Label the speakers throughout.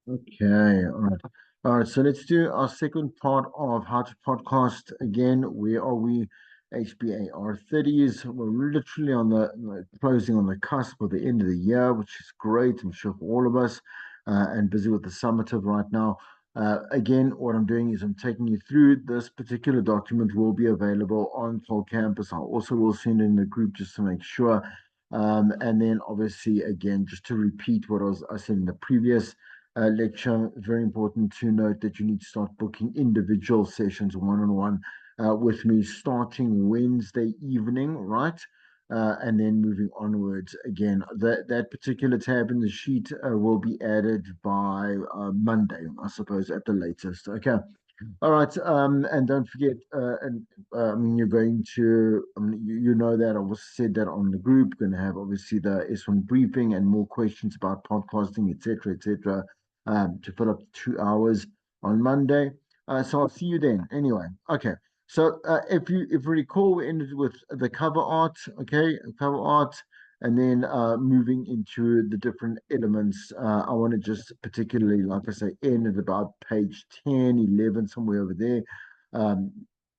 Speaker 1: Okay, all right. All right, so let's do our second part of how to podcast again. Where are we? HBAR 30s. We're literally on the closing on the cusp of the end of the year, which is great, I'm sure, for all of us, and busy with the summative right now. Again, what I'm doing is I'm taking you through this particular document will be available on Toll Campus. I also will send in the group just to make sure. And then obviously, again, just to repeat what I said in the previous lecture. Very important to note that you need to start booking individual sessions one on one with me starting Wednesday evening, right? And then moving onwards again. That particular tab in the sheet will be added by Monday, I suppose, at the latest. Okay. All right, and don't forget, and I mean, you're going to, you know that I was said that on the group, going to have obviously the S1 briefing and more questions about podcasting, etc., to fill up 2 hours on Monday. So I'll see you then. Anyway, okay. So if you recall, we ended with the cover art, okay, cover art, and then moving into the different elements. I want to just particularly, like I say, end at about page 10, 11, somewhere over there. Um,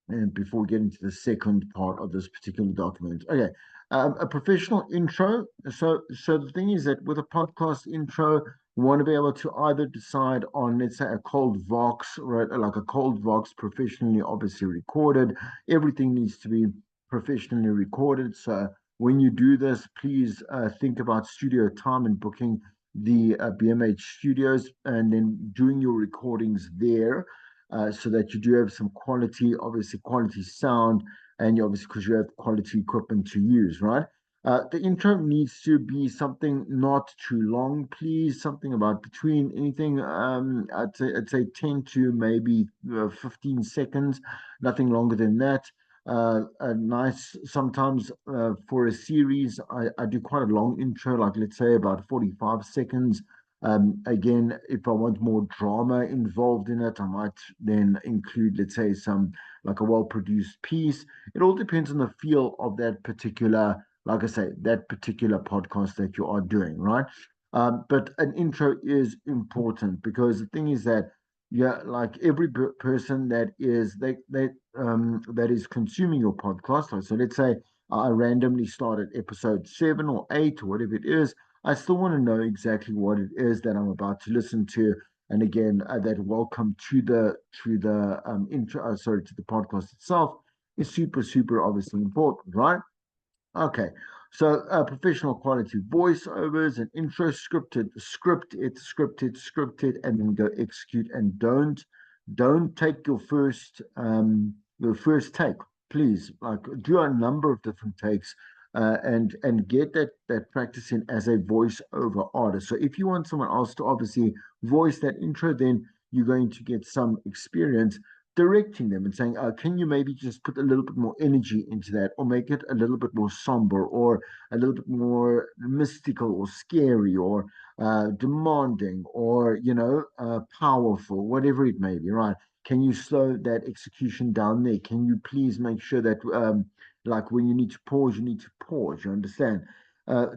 Speaker 1: and before we get into the second part of this particular document. Okay, a professional intro. So the thing is that with a podcast intro, we want to be able to either decide on, let's say, a cold Vox, right? Like a cold Vox, professionally, obviously recorded. Everything needs to be professionally recorded. So when you do this, please think about studio time and booking the BMH studios and then doing your recordings there so that you do have some quality, obviously quality sound, and you obviously because you have quality equipment to use, right? The intro needs to be something not too long, please. Something about between anything, I'd say 10 to maybe 15 seconds, nothing longer than that. A nice sometimes for a series I do quite a long intro, like let's say about 45 seconds. Again, if I want more drama involved in it, I might then include, let's say, some like a well-produced piece. It all depends on the feel of that particular, like I say, that particular podcast that you are doing, right? But an intro is important because the thing is that yeah, like every person that is consuming your podcast. So let's say I randomly start at episode 7 or 8 or whatever it is. I still want to know exactly what it is that I'm about to listen to. And again, that welcome to the intro. Sorry, to the podcast itself is super obviously important, right? Okay, so professional quality voiceovers and intro script it, and then go execute. And don't take your first take, please. Like do a number of different takes, and get that practice in as a voiceover artist. So if you want someone else to obviously voice that intro, then you're going to get some experience directing them and saying, can you maybe just put a little bit more energy into that or make it a little bit more somber or a little bit more mystical or scary or demanding or, powerful, whatever it may be, right? Can you slow that execution down there? Can you please make sure that, like when you need to pause, you need to pause, you understand?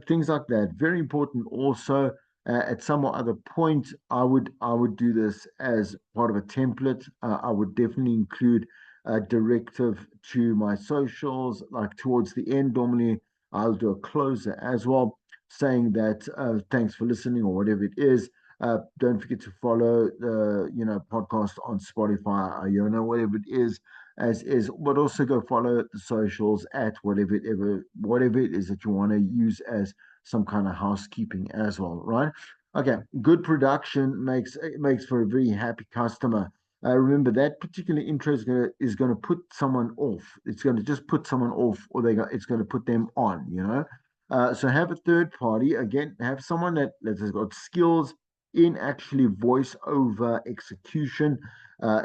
Speaker 1: Things like that. Very important also at some or other point, I would do this as part of a template. I would definitely include a directive to my socials, like towards the end. Normally, I'll do a closer as well, saying that thanks for listening or whatever it is. Don't forget to follow the podcast on Spotify, whatever it is, as is. But also go follow the socials at whatever it is that you want to use as some kind of housekeeping as well, right? Okay, good production makes for a very happy customer. Remember that particular intro is gonna put someone off. It's gonna just put someone off, or it's gonna put them on. So have a third party again. Have someone that has got skills in actually voice over execution,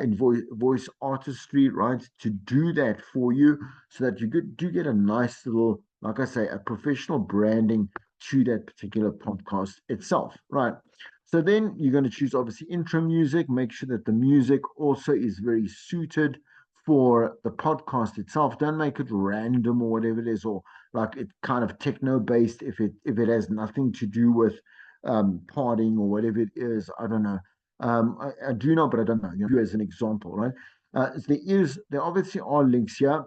Speaker 1: in voice artistry, right? To do that for you, so that you do get a nice little, like I say, a professional branding to that particular podcast itself, right? So then you're going to choose obviously intro music, make sure that the music also is very suited for the podcast itself. Don't make it random or whatever it is, or like it kind of techno based if it has nothing to do with partying or whatever it is. I don't know. I do know, but I don't know. You as an example, right? There obviously are links here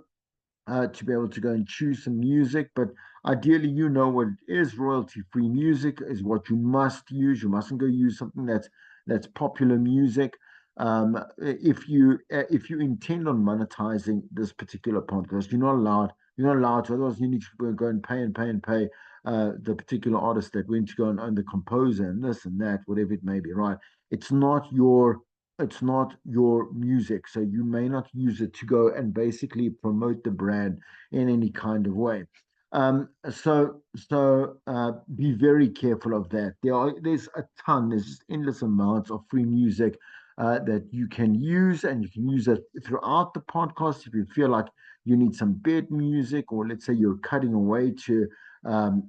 Speaker 1: to be able to go and choose some music. But ideally, you know what it is. Royalty-free music is what you must use. You mustn't go use something that's popular music. If you intend on monetizing this particular podcast, you're not allowed. You're not allowed to. Otherwise, you need to go and pay and pay and pay the particular artist that went to go and own the composer and this and that, whatever it may be. Right? It's not your it's not your music, so you may not use it to go and basically promote the brand in any kind of way. Be very careful of that. There's just endless amounts of free music that you can use, and you can use it throughout the podcast if you feel like you need some bed music, or let's say you're cutting away to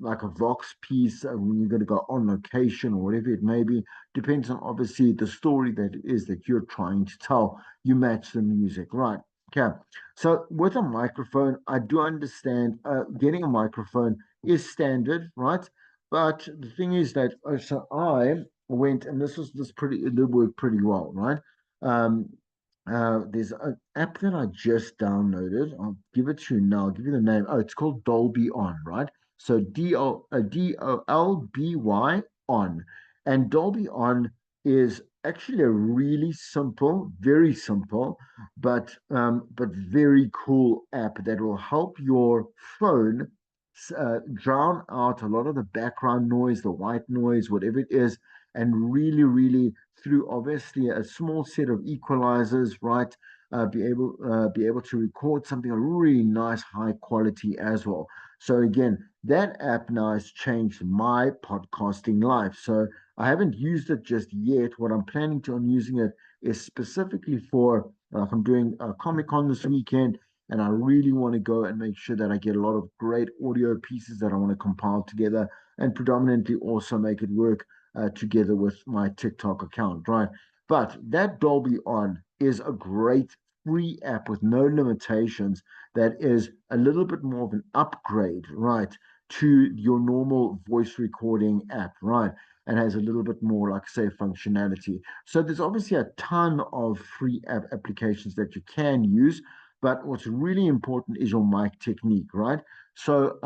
Speaker 1: like a Vox piece when you're going to go on location or whatever it may be. Depends on obviously the story that it is that you're trying to tell. You match the music, right? Okay. So with a microphone, I do understand getting a microphone is standard, right? But the thing is that so I went and this pretty it did work pretty well, right? Um, there's an app that I just downloaded. I'll give it to you now. I'll give you the name. Oh, it's called Dolby On, right? So Dolby On, and Dolby On is actually a really simple, very simple, but very cool app that will help your phone drown out a lot of the background noise, the white noise, whatever it is, and really through obviously a small set of equalizers, right? Be able to record something a really nice high quality as well. So again, that app now has changed my podcasting life. So I haven't used it just yet. What I'm planning to on using it is specifically for like I'm doing a Comic Con this weekend, and I really want to go and make sure that I get a lot of great audio pieces that I want to compile together, and predominantly also make it work together with my TikTok account, right? But that Dolby On is a great free app with no limitations that is a little bit more of an upgrade, right, to your normal voice recording app, right? And has a little bit more, like say, functionality. So there's obviously a ton of free applications that you can use, but what's really important is your mic technique, right? So,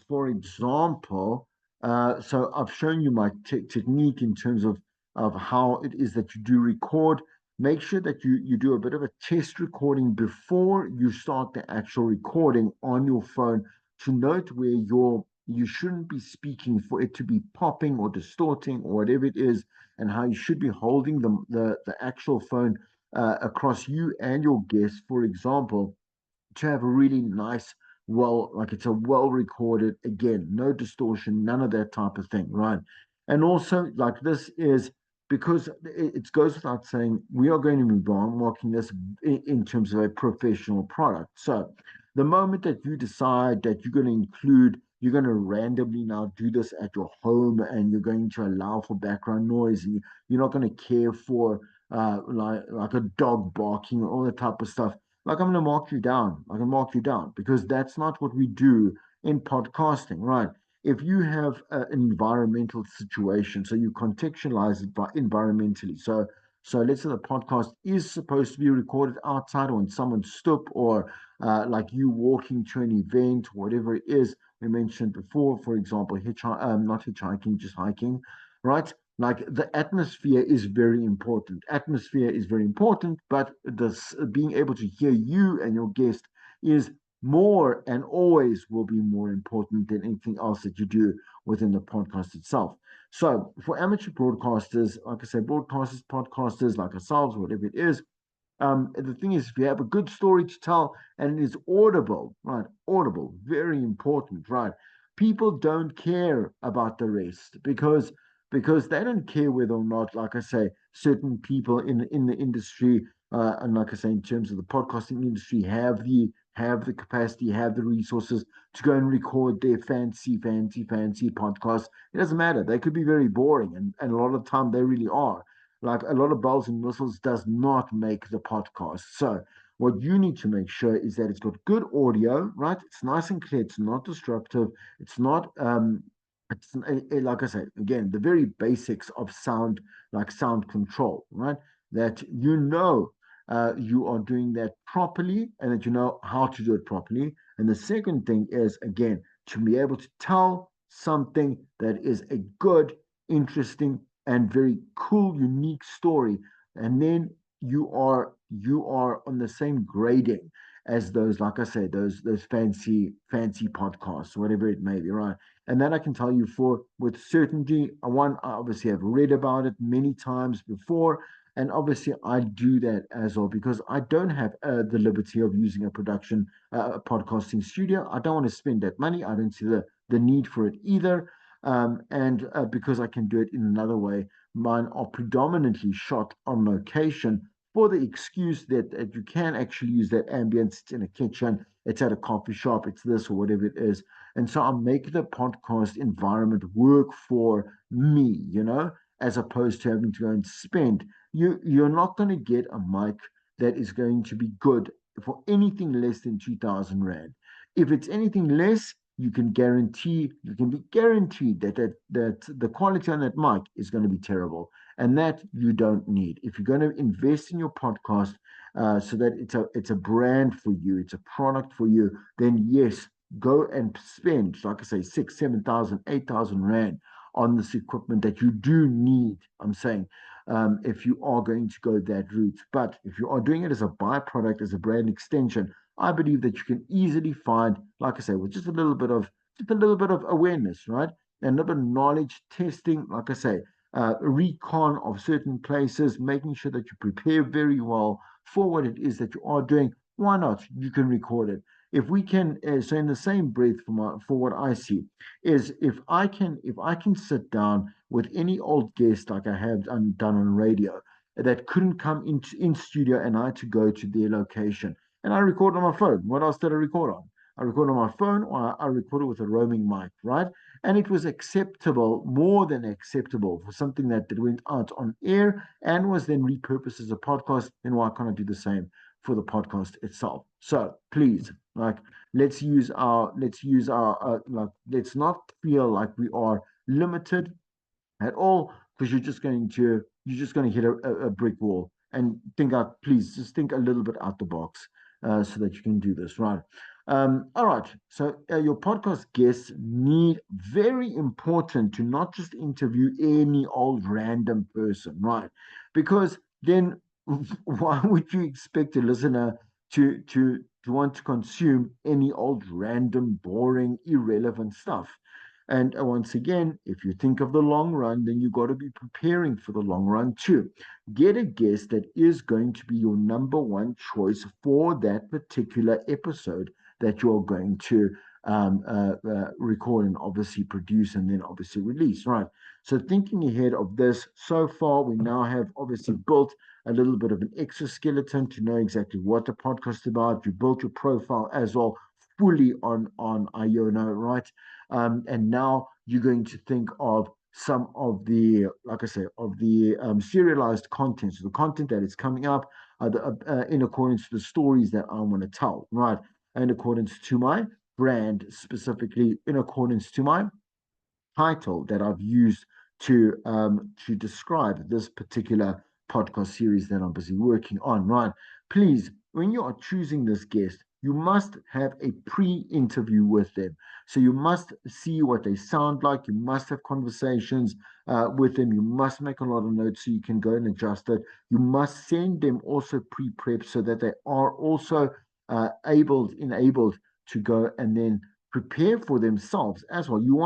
Speaker 1: for example, so I've shown you my technique in terms of how it is that you do record. Make sure that you do a bit of a test recording before you start the actual recording on your phone to note where you shouldn't be speaking for it to be popping or distorting or whatever it is, and how you should be holding the actual phone across you and your guest, for example, to have a really nice, like it's a well recorded, again, no distortion, none of that type of thing, right? And also, like this is because it goes without saying, we are going to be marking this in terms of a professional product. So the moment that you decide that you're going to randomly now do this at your home, and you're going to allow for background noise, and you're not going to care for like a dog barking or all that type of stuff, like I'm going to mark you down. I can mark you down because that's not what we do in podcasting, right? If you have an environmental situation, so you contextualize it by environmentally. So let's say the podcast is supposed to be recorded outside or in someone's stoop, or like you walking to an event, whatever it is we mentioned before, for example, not hitchhiking, just hiking, right? Like the atmosphere is very important. Atmosphere is very important, but this being able to hear you and your guest is more and always will be more important than anything else that you do within the podcast itself. So for amateur broadcasters, like I said, broadcasters, podcasters like ourselves, whatever it is, the thing is, if you have a good story to tell and it is audible, right? Audible, very important, right? People don't care about the rest because they don't care whether or not, like I say, certain people in the industry, and like I say, in terms of the podcasting industry, have the capacity, have the resources to go and record their fancy podcasts. It doesn't matter. They could be very boring, and a lot of the time they really are. Like a lot of bells and whistles does not make the podcast. So what you need to make sure is that it's got good audio, right? It's nice and clear. It's not disruptive. It's not it's like I say again, the very basics of sound, like sound control, right? That you are doing that properly, and that you know how to do it properly. And the second thing is again to be able to tell something that is a good, interesting, and very cool, unique story, and then you are on the same grading as those, like I say, those fancy podcasts, whatever it may be, right? And that I can tell you for with certainty. One, I obviously have read about it many times before, and obviously I do that as well because I don't have the liberty of using a production, a podcasting studio. I don't want to spend that money. I don't see the need for it either. And because I can do it in another way, mine are predominantly shot on location for the excuse that you can actually use that ambience. It's in a kitchen, it's at a coffee shop, it's this or whatever it is. And so I make the podcast environment work for me, as opposed to having to go and spend. You're not going to get a mic that is going to be good for anything less than 2,000 Rand. If it's anything less, you can be guaranteed that the quality on that mic is going to be terrible. And that you don't need. If you're going to invest in your podcast so that it's a brand for you, it's a product for you, then yes, go and spend, like I say, 6, 7,000, 8,000 Rand on this equipment that you do need. I'm saying, if you are going to go that route. But if you are doing it as a byproduct, as a brand extension, I believe that you can easily find, like I say, with just a little bit of awareness, right? And a little bit of knowledge, testing, like I say, recon of certain places, making sure that you prepare very well for what it is that you are doing. Why not? You can record it. If we can, so in the same breath, for what I see, is if I can sit down with any old guest like I have done on radio that couldn't come in studio, and I had to go to their location and I record on my phone. What else did I record on? I record on my phone, or I recorded with a roaming mic, right? And it was acceptable, more than acceptable, for something that went out on air and was then repurposed as a podcast. Then why can't I do the same for the podcast itself? So please, like, let's not feel like we are limited at all, because you're just going to hit a brick wall. And think out, please just think a little bit out the box, so that you can do this right. All right, so your podcast guests need, very important, to not just interview any old random person, right? Because then why would you expect a listener to want to consume any old random boring irrelevant stuff? And once again, if you think of the long run, then you got to be preparing for the long run too. Get a guest that is going to be your number one choice for that particular episode that you're going to record and obviously produce and then obviously release, right? So, thinking ahead of this, so far, we now have obviously built a little bit of an exoskeleton to know exactly what the podcast is about. You built your profile as well fully on Iono, right? And now you're going to think of some of the, like I say, of the serialized content, so the content that is coming up in accordance to the stories that I want to tell, right? In accordance to my brand, specifically in accordance to my title that I've used to describe this particular podcast series that I'm busy working on. Right? Please, when you are choosing this guest, you must have a pre-interview with them. So you must see what they sound like. You must have conversations with them. You must make a lot of notes so you can go and adjust it. You must send them also pre-prep so that they are also enabled to go and then prepare for themselves as well. You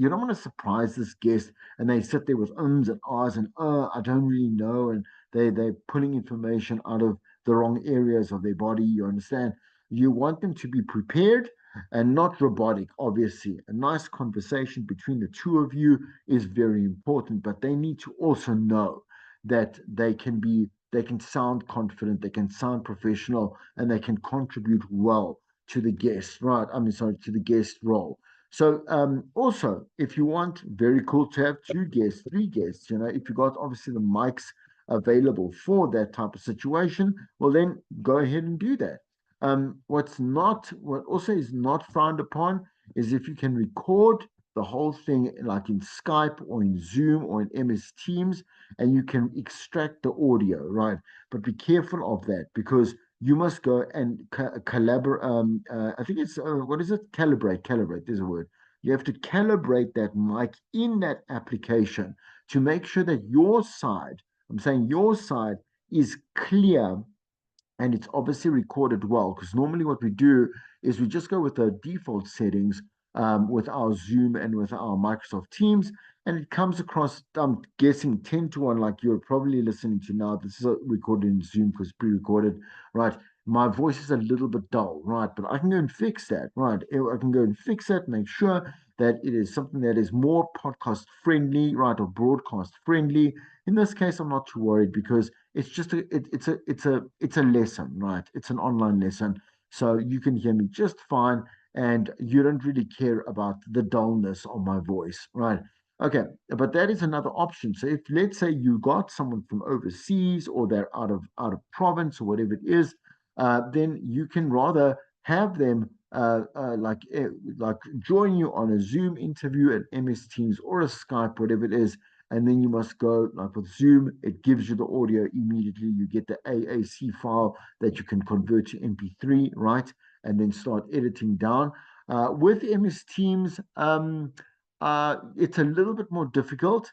Speaker 1: don't want to surprise this guest and they sit there with ums and ahs and I don't really know, and they're pulling information out of the wrong areas of their body. You understand? You want them to be prepared and not robotic. Obviously, a nice conversation between the two of you is very important, but they need to also know that they can sound confident, they can sound professional, and they can contribute well to the guest, right? I mean, sorry, to the guest role. So, also, if you want, very cool to have two guests, three guests, if you got obviously the mics available for that type of situation, well, then go ahead and do that. What also is not frowned upon is if you can record the whole thing like in Skype or in Zoom or in MS Teams, and you can extract the audio, right? But be careful of that because you must go and collaborate. I think it's what is it? Calibrate. Calibrate. There's a word. You have to calibrate that mic in that application to make sure that your side, I'm saying your side, is clear and it's obviously recorded well. Because normally what we do is we just go with the default settings with our Zoom and with our Microsoft Teams, and it comes across, I'm guessing, 10 to 1, like you're probably listening to now. This is recorded in Zoom because pre-recorded, right? My voice is a little bit dull, right? But I can go and fix that, right? I can go and fix it, make sure that it is something that is more podcast friendly, right, or broadcast friendly. In this case, I'm not too worried because it's just it's a lesson, right? It's an online lesson, so you can hear me just fine, and you don't really care about the dullness of my voice, right? Okay, but that is another option. So if let's say you got someone from overseas or they're out of province or whatever it is, then you can rather have them like join you on a Zoom interview at MS Teams or a Skype, whatever it is, and then you must go like with Zoom, it gives you the audio immediately. You get the AAC file that you can convert to MP3, right? And then start editing down. With MS Teams, it's a little bit more difficult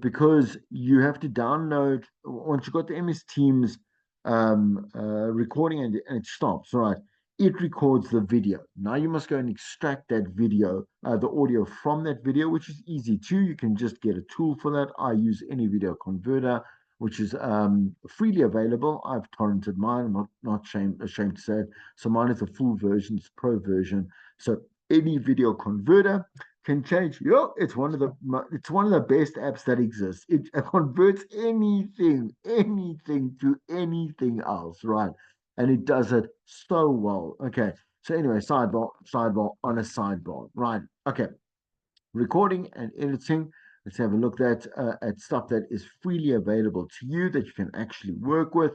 Speaker 1: because you have to download, once you got the MS Teams recording and it stops, right? It records the video. Now you must go and extract that video, the audio from that video, which is easy too. You can just get a tool for that. I use any video converter, which is freely available. I've torrented mine. I'm not ashamed to say it. So mine is a full version, it's pro version. So any video converter can change. It's one of the best apps that exists. It converts anything to anything else, right? And it does it so well. Okay. So anyway, sidebar on a sidebar. Right. Okay. Recording and editing. Let's have a look at stuff that is freely available to you that you can actually work with.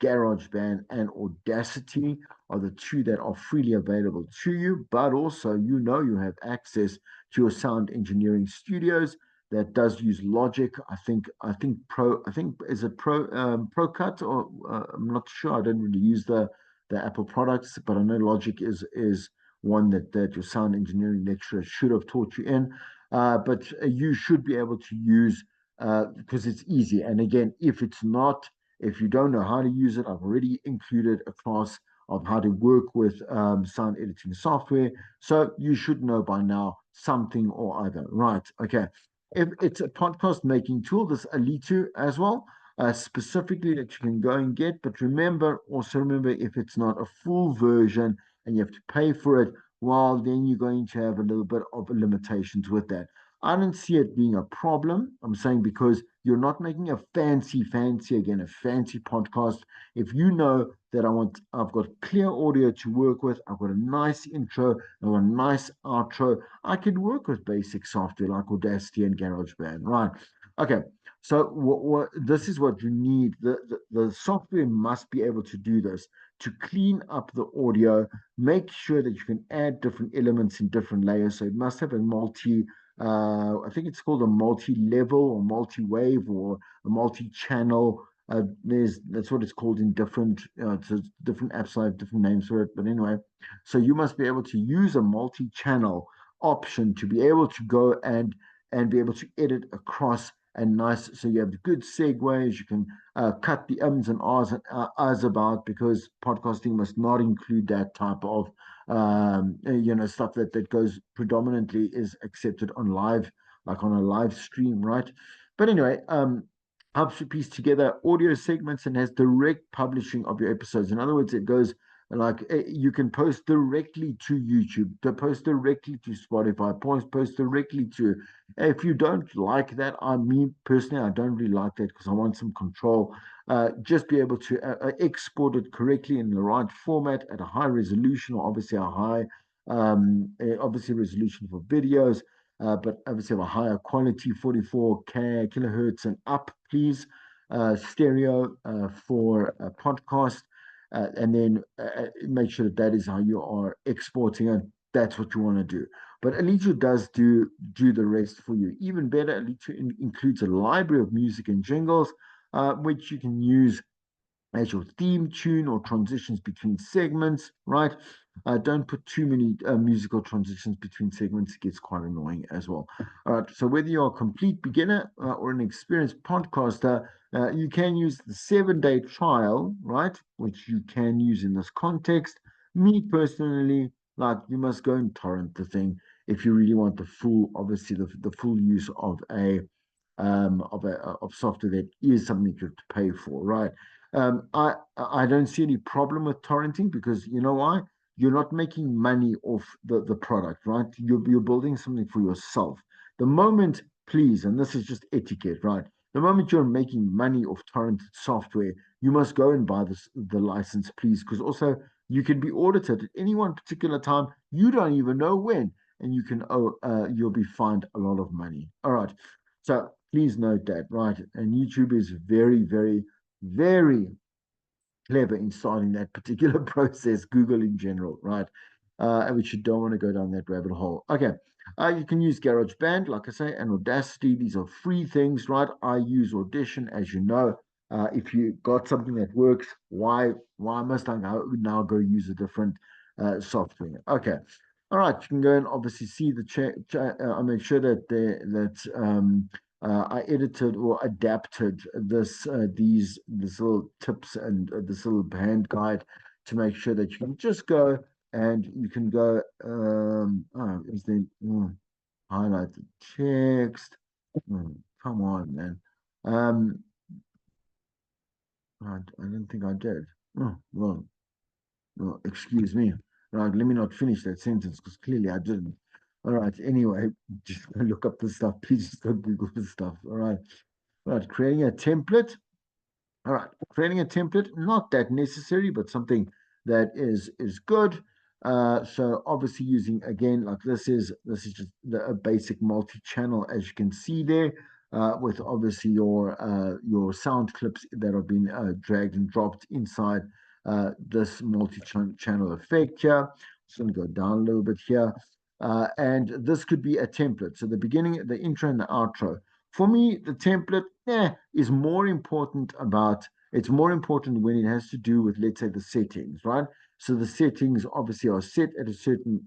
Speaker 1: GarageBand and Audacity are the two that are freely available to you, but also you have access to your sound engineering studios that does use Logic. I think is it ProCut or I'm not sure. I don't really use the Apple products, but I know Logic is one that your sound engineering lecturer should have taught you in. But you should be able to use because it's easy. And again, if you don't know how to use it, I've already included a class of how to work with sound editing software. So you should know by now something or other, right? Okay. If it's a podcast making tool, this Alitu as well, specifically that you can go and get. But also remember, if it's not a full version and you have to pay for it, well, then you're going to have a little bit of limitations with that. I don't see it being a problem. I'm saying because you're not making a a fancy podcast. If you know that I've got clear audio to work with, I've got a nice intro, I've got a nice outro, I could work with basic software like Audacity and GarageBand, right? Okay, so this is what you need. The software must be able to do this to clean up the audio, make sure that you can add different elements in different layers. So it must have a I think it's called a multi-level or multi-wave or a multi-channel. That's what it's called in different apps. I have different names for it, but anyway, so you must be able to use a multi-channel option to be able to go and be able to edit across and nice. So you have good segues. You can cut the ums and ahs about because podcasting must not include that type of stuff that goes predominantly is accepted on live, like on a live stream, right? But anyway, helps you piece together audio segments and has direct publishing of your episodes. In other words, it goes like you can post directly to YouTube, to post directly to Spotify, post directly to. If you don't like that, me personally, I don't really like that because I want some control. Just be able to export it correctly in the right format at a high resolution, or obviously obviously resolution for videos, but obviously have a higher quality, 44K kilohertz and up, please. Stereo for a podcast, and then make sure that is how you are exporting it. That's what you want to do. But Alito does do the rest for you. Even better, Alito includes a library of music and jingles, which you can use as your theme tune or transitions between segments, right? Don't put too many musical transitions between segments, it gets quite annoying as well. All right, so whether you're a complete beginner or an experienced podcaster, you can use the 7 day trial, right? Which you can use in this context. Me personally, like you must go and torrent the thing if you really want the full, obviously the full use of software that is something you have to pay for, right? I don't see any problem with torrenting because you know why? You're not making money off the product, right? You're building something for yourself. The moment, please, and this is just etiquette, right? The moment you're making money off torrented software, you must go and buy the license, please, because also you can be audited at any one particular time. You don't even know when, and you'll be fined a lot of money. All right. So please note that, right? And YouTube is very, very, very clever in starting that particular process, Google in general, right? Which you don't want to go down that rabbit hole. Okay. You can use GarageBand, like I say, and Audacity. These are free things, right? I use Audition, as you know. If you got something that works, why must I now go use a different software? Okay. All right, you can go and obviously see the I make sure that I edited or adapted these little tips and this little band guide to make sure that you can just go and you can go. Is there highlight the text? Come on, man. Um, I don't think I did. Oh, well, excuse me. Right, let me not finish that sentence because clearly I didn't. All right. Anyway, just go look up the stuff. Please just go Google the stuff. All right. All right. Creating a template. All right, creating a template, not that necessary, but something that is good. So obviously using again, like this is just a basic multi-channel, as you can see there, with obviously your sound clips that have been dragged and dropped inside this multi-channel effect here. Just going to go down a little bit here. And this could be a template. So the beginning, the intro and the outro. For me, the template is more important it's more important when it has to do with, let's say, the settings, right? So the settings obviously are set at a certain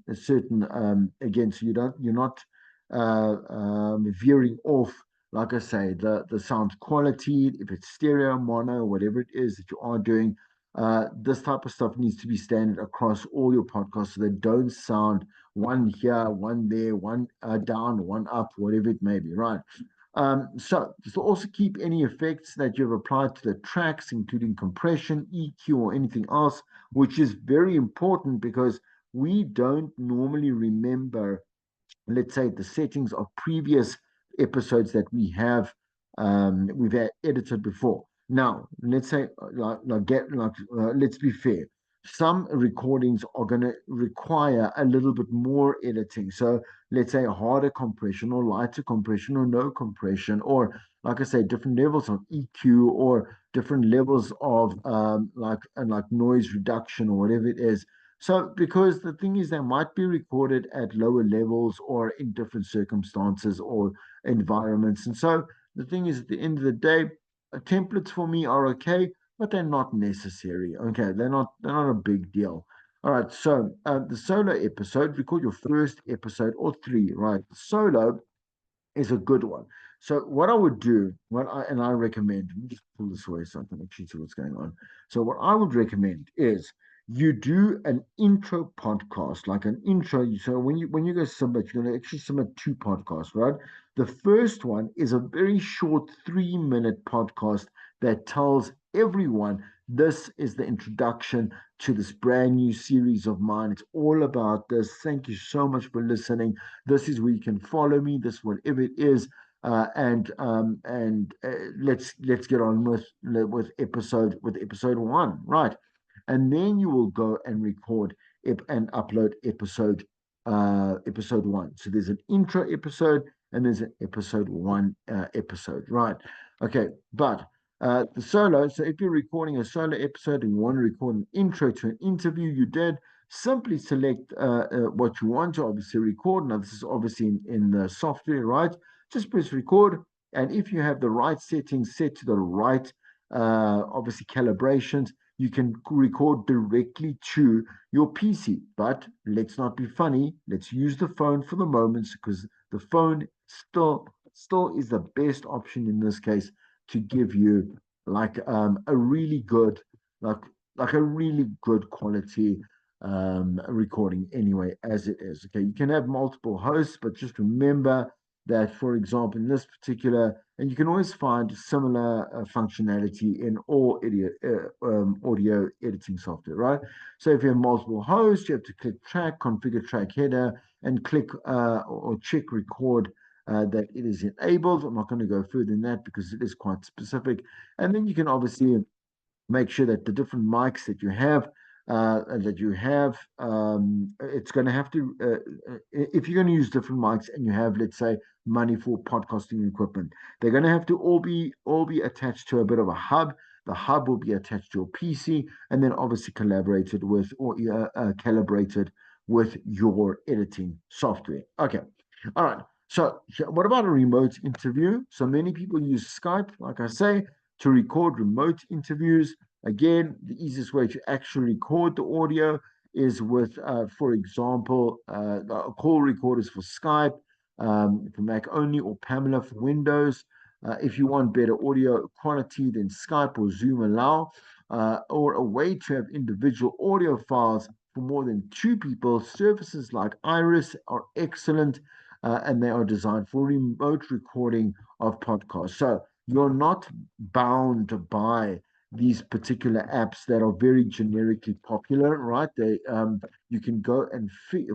Speaker 1: again, so you're not veering off, like I say, the sound quality, if it's stereo, mono, whatever it is that you are doing. This type of stuff needs to be standard across all your podcasts so they don't sound one here, one there, one down, one up, whatever it may be, right? So just also keep any effects that you've applied to the tracks, including compression, EQ, or anything else, which is very important because we don't normally remember, let's say, the settings of previous episodes that we've had edited before. Now, let's say, let's be fair. Some recordings are going to require a little bit more editing. So, let's say a harder compression or lighter compression or no compression, or like I say, different levels of EQ or different levels of like noise reduction or whatever it is. So, because the thing is, they might be recorded at lower levels or in different circumstances or environments. And so, the thing is, at the end of the day, templates for me are okay, but they're not necessary. Okay, they're not a big deal. All right, so the solo episode, record your first episode or three, right? Solo is a good one. So what I would do, and I recommend, let me just pull this away so I can actually see what's going on. So what I would recommend is you do an intro podcast, like an intro. So when you go submit, you're going to actually submit two podcasts, right? The first one is a very short 3 minute podcast that tells everyone this is the introduction to this brand new series of mine. It's all about this. Thank you so much for listening. This is where you can follow me. This whatever it is, and let's get on with episode one, right? And then you will go and record and upload episode one. So there's an intro episode and there's an episode one episode, right? Okay, but the solo. So if you're recording a solo episode and you want to record an intro to an interview you did, simply select what you want to obviously record. Now, this is obviously in the software, right? Just press record. And if you have the right settings set to the right, obviously calibrations, you can record directly to your PC. But let's not be funny. Let's use the phone for the moment because the phone still is the best option in this case to give you like a really good like a really good quality recording anyway as it is. Okay, you can have multiple hosts, but just remember that, for example, in this particular, and you can always find similar functionality in all audio editing software, right? So if you have multiple hosts, you have to click track, configure track header, and click or check record that it is enabled. I'm not going to go further than that because it is quite specific. And then you can obviously make sure that the different mics that you have, it's going to have to, if you're going to use different mics and you have, let's say, money for podcasting equipment, they're going to have to all be attached to a bit of a hub. The hub will be attached to your PC and then obviously collaborated with or calibrated with your editing software. Okay. All right. So, what about a remote interview? So, many people use Skype, like I say, to record remote interviews. Again, the easiest way to actually record the audio is with, for example, call recorders for Skype, for Mac only, or Pamela for Windows. If you want better audio quality, then Skype or Zoom allow, or a way to have individual audio files for more than two people. Services like Iris are excellent, and they are designed for remote recording of podcasts. So you're not bound by these particular apps that are very generically popular, right? You can go and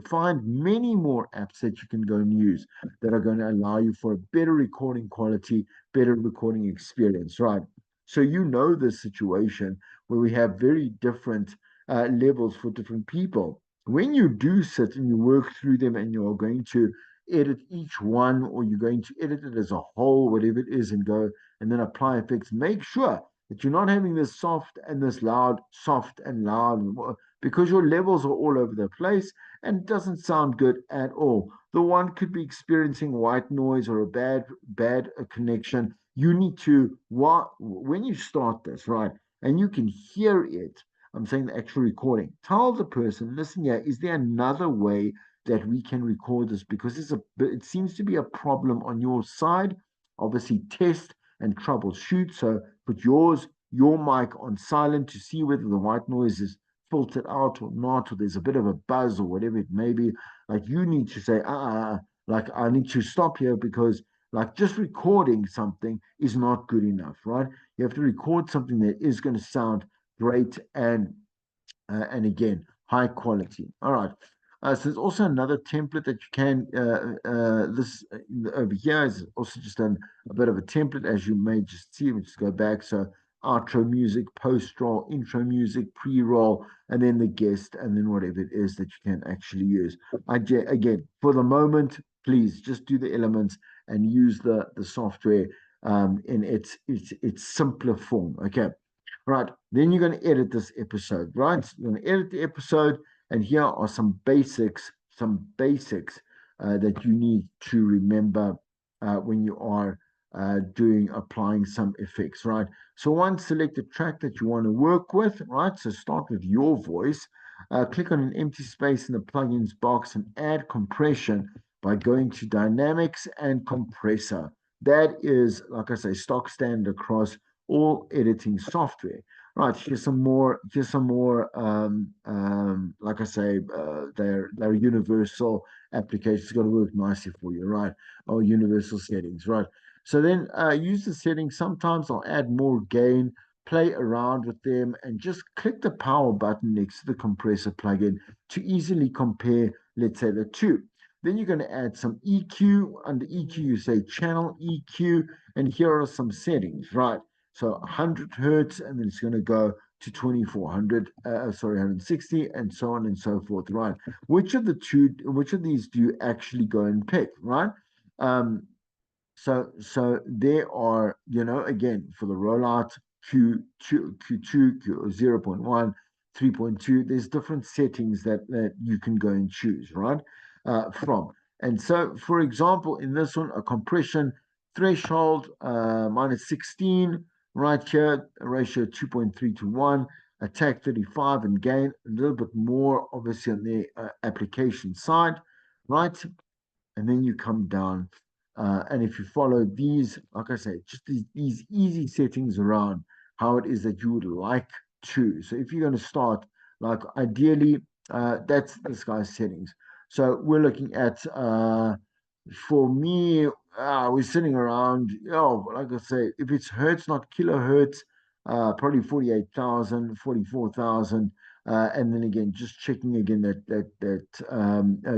Speaker 1: find many more apps that you can go and use that are going to allow you for a better recording quality, better recording experience, right? So you know the situation where we have very different levels for different people. When you do sit and you work through them and you're going to edit each one or you're going to edit it as a whole, whatever it is, and go and then apply effects, make sure that you're not having this soft and this loud, soft and loud, because your levels are all over the place and it doesn't sound good at all. The one could be experiencing white noise or a bad connection. You need to, when you start this, right, and you can hear it, I'm saying the actual recording, tell the person, listen here, is there another way that we can record this? Because it seems to be a problem on your side. Obviously, test and troubleshoot. So put your mic on silent to see whether the white noise is filtered out or not, or there's a bit of a buzz or whatever it may be. Like you need to say, like I need to stop here because like just recording something is not good enough, right? You have to record something that is going to sound great and again, high quality. All right. So there's also another template that you can, this over here is also just a bit of a template, as you may just see. We just go back. So outro music, post roll, intro music, pre roll, and then the guest, and then whatever it is that you can actually use. Again, for the moment, please just do the elements and use the software in its simpler form. Okay. Right, then you're going to edit this episode, right? You're going to edit the episode, and here are some basics that you need to remember when you are applying some effects, right? So one, select the track that you want to work with, right? So start with your voice. Click on an empty space in the plugins box and add compression by going to dynamics and compressor. That is, like I say, stock standard across all editing software. Right, here's some more like I say, they're universal applications. It's got to work nicely for you, right? Or universal settings, right? So then use the settings. Sometimes I'll add more gain, play around with them, and just click the power button next to the compressor plugin to easily compare, let's say, the two. Then you're going to add some EQ. Under EQ, you say channel EQ, and here are some settings, right? So 100 hertz, and then it's going to go to 2400, 160, and so on and so forth, right? Which of these do you actually go and pick, right? Um, so there are, again, for the rollout Q2, Q0.1, 3.2. There's different settings that you can go and choose, right? From. And so, for example, in this one, a compression threshold minus 16, right here, a ratio 2.3 to 1, attack 35, and gain a little bit more, obviously, on the application side, right? And then you come down. And if you follow these, like I say, just these easy settings around how it is that you would like to. So if you're going to start, like ideally, that's this guy's settings. So we're looking at, for me, we're sitting around, like I say, if it's hertz, not kilohertz, probably 48,000, 44,000. And then again, just checking again that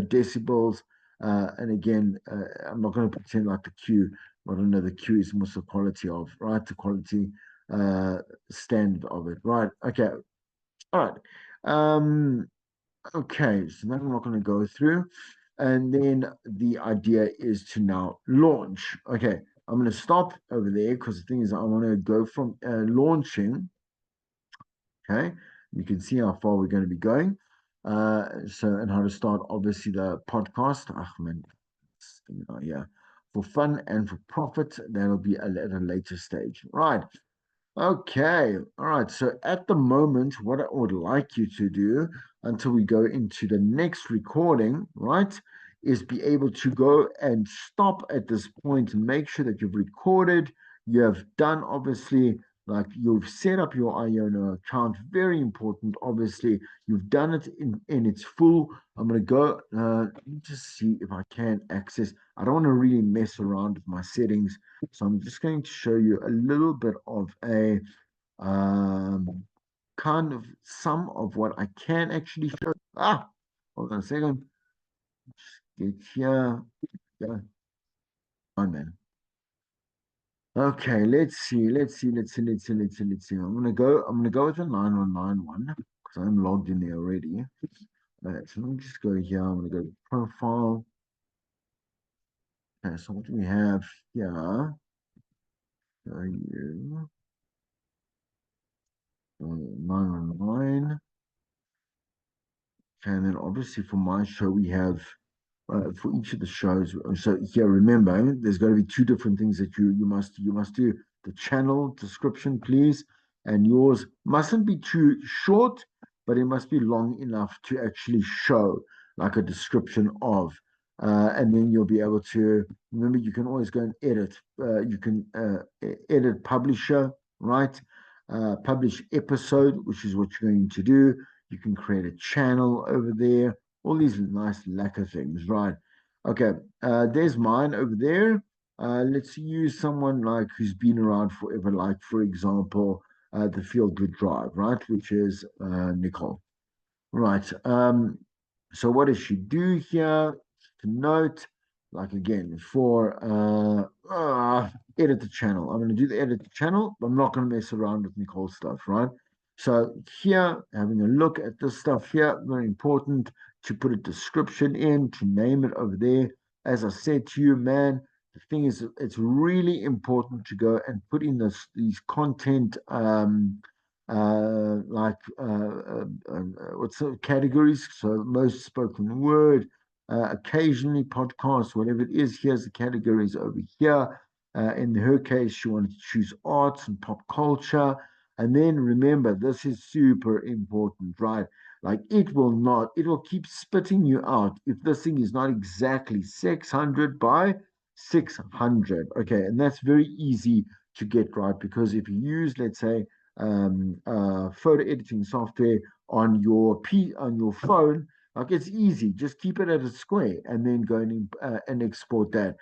Speaker 1: decibels, and again, I'm not going to pretend like the Q. I don't know. The Q is most the quality of, right? The quality uh, standard of it, right? Okay, all right. Um, okay, so that I'm not going to go through. And then the idea is to now launch. Okay, I'm going to stop over there because the thing is, I want to go from launching. Okay, you can see how far we're going to be going. And how to start, obviously, the podcast. Man, yeah, for fun and for profit. That'll be at a later stage. Right. Okay. All right. So at the moment, what I would like you to do until we go into the next recording, right, is be able to go and stop at this point and make sure that you've recorded, you have done, obviously, like you've set up your Iono account. Very important, obviously. You've done it in its full. I'm going to go, let me just see if I can access. I don't want to really mess around with my settings. So I'm just going to show you a little bit of a um, kind of some of what I can actually show. Hold on a second. Get here. Yeah, on man. Okay, let's see. I'm gonna go with the 9191 because I'm logged in there already. All right, so let me just go here. I'm gonna go to profile. Okay, so what do we have here? You 919. Okay, and then obviously for my show we have for each of the shows. So here, remember, there's going to be two different things that you must do. The channel description, please, and yours mustn't be too short, but it must be long enough to actually show like a description of. And then you'll be able to remember. You can always go and edit. You can edit publisher, right? Publish episode, which is what you're going to do. You can create a channel over there, all these nice lacquer things, right? Okay, there's mine over there. Let's use someone like who's been around forever, like for example, the Feel Good Drive, right? Which is Nicole. Right. So what does she do here? To note, like again, for edit the channel. I'm going to do the edit the channel, but I'm not going to mess around with Nicole's stuff, right? So here, having a look at this stuff here, very important to put a description in, to name it over there. As I said to you, man, the thing is, it's really important to go and put in these content like what's the categories? So most spoken word, occasionally podcasts, whatever it is. Here's the categories over here. In her case, she wanted to choose arts and pop culture. And then remember, this is super important, right? Like it will keep spitting you out if this thing is not exactly 600 by 600. Okay. And that's very easy to get right because if you use, let's say, photo editing software on your phone, like it's easy. Just keep it at a square and then go and export that.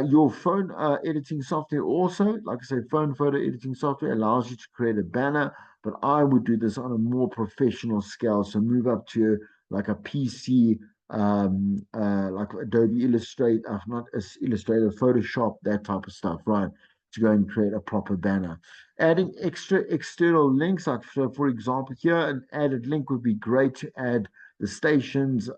Speaker 1: Your phone editing software also, like I say, phone photo editing software allows you to create a banner, but I would do this on a more professional scale. So move up to like a PC, like Adobe Illustrator, not as Illustrator, Photoshop, that type of stuff, right? To go and create a proper banner. Adding extra external links, like so for example, here an added link would be great to add the stations,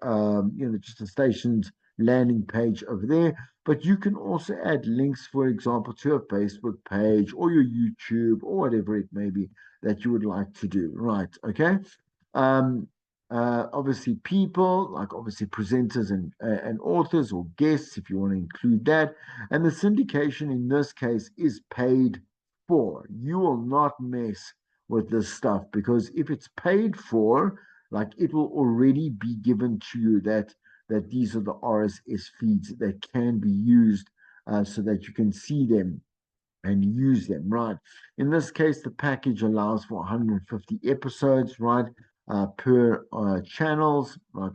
Speaker 1: just the stations landing page over there. But you can also add links, for example, to a Facebook page or your YouTube or whatever it may be that you would like to do. Right. Okay. Um, obviously, people like obviously presenters and authors or guests, if you want to include that. And the syndication in this case is paid for. You will not mess with this stuff because if it's paid for, like it will already be given to you that these are the RSS feeds that can be used so that you can see them and use them, right? In this case, the package allows for 150 episodes, right, per channels, right,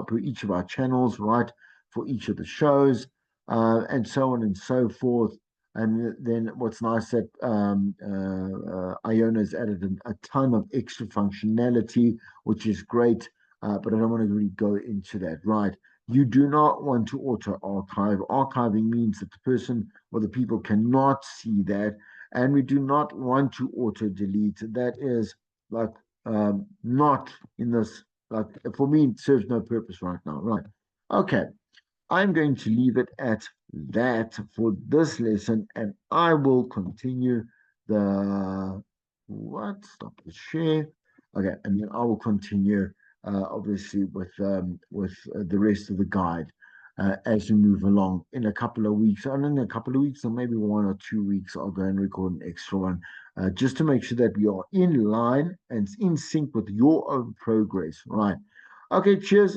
Speaker 1: per each of our channels, right, for each of the shows, and so on and so forth. And then what's nice that Iona has added a ton of extra functionality, which is great. But I don't want to really go into that, right? You do not want to auto archive. Archiving means that the person or the people cannot see that. And we do not want to auto delete. That is like not in this, like for me, it serves no purpose right now. Right. Okay. I'm going to leave it at that for this lesson, and I will continue the what? Stop the share. Okay, and then I will continue, obviously, with the rest of the guide as we move along in a couple of weeks. And in a couple of weeks, or maybe 1 or 2 weeks, I'll go and record an extra one, just to make sure that we are in line and in sync with your own progress. Right. Okay. Cheers.